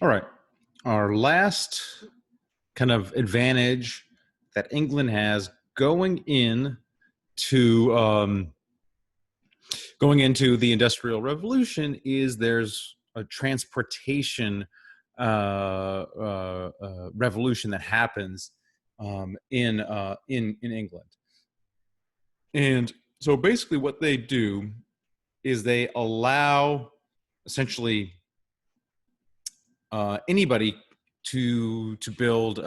All right. Our last kind of advantage that England has to going into the Industrial Revolution is there's a transportation revolution that happens in England. And so basically what they do is they allow essentially anybody to build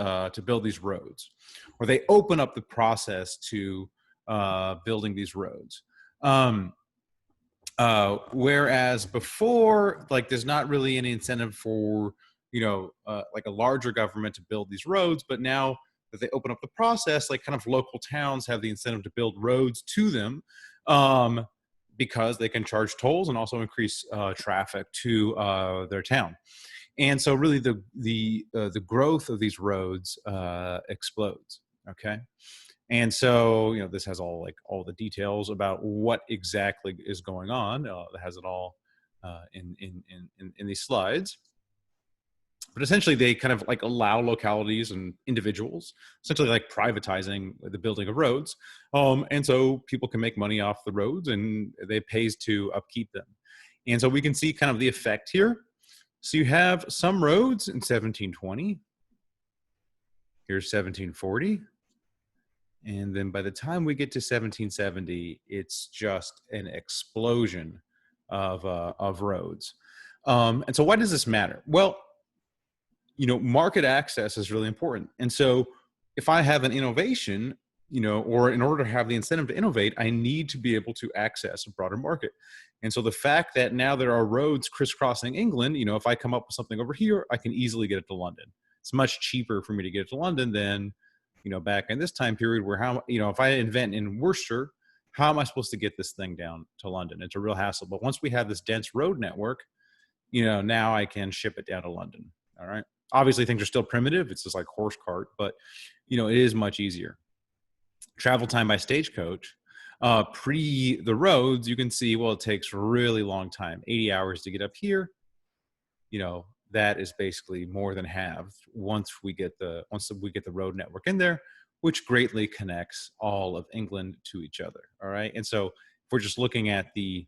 these roads, or they open up the process to building these roads. Whereas before, like, there's not really any incentive for like a larger government to build these roads, but now that they open up the process, like kind of local towns have the incentive to build roads to them, because they can charge tolls and also increase traffic to their town. And so really the growth of these roads explodes. Okay. And so, this has all the details about what exactly is going on. It has it all in these slides. But essentially, they kind of like allow localities and individuals, essentially like privatizing the building of roads. And so people can make money off the roads, and it pays to upkeep them. And so we can see kind of the effect here. So you have some roads in 1720. Here's 1740. And then by the time we get to 1770, it's just an explosion of roads. And so why does this matter? Well, market access is really important. And so if I have an innovation, or in order to have the incentive to innovate, I need to be able to access a broader market. And so the fact that now there are roads crisscrossing England, if I come up with something over here, I can easily get it to London. It's much cheaper for me to get it to London than back in this time period where if I invent in Worcester, how am I supposed to get this thing down to London? It's a real hassle. But once we have this dense road network, now I can ship it down to London. All right. Obviously, things are still primitive. It's just like horse cart, but it is much easier. Travel time by stagecoach, pre the roads, you can see, well, it takes a really long time, 80 hours to get up here. That is basically more than halved once we get the road network in there, which greatly connects all of England to each other. All right. And so if we're just looking at the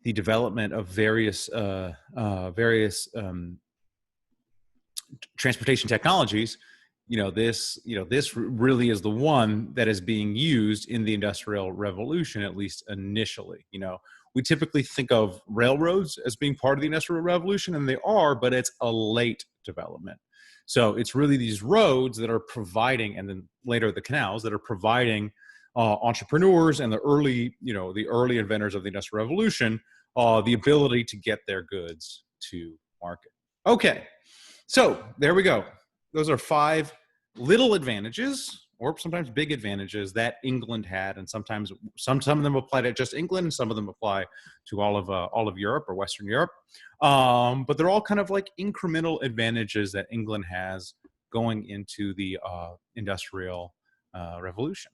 development of various transportation technologies, this really is the one that is being used in the Industrial Revolution, at least initially. We typically think of railroads as being part of the Industrial Revolution, and they are, but it's a late development. So it's really these roads that are providing, and then later the canals that are providing entrepreneurs and the early inventors of the Industrial Revolution the ability to get their goods to market. Okay, so there we go. Those are 5 little advantages, or sometimes big advantages, that England had, and sometimes some of them apply to just England, and some of them apply to all of Europe or Western Europe. But they're all kind of like incremental advantages that England has going into the Industrial Revolution.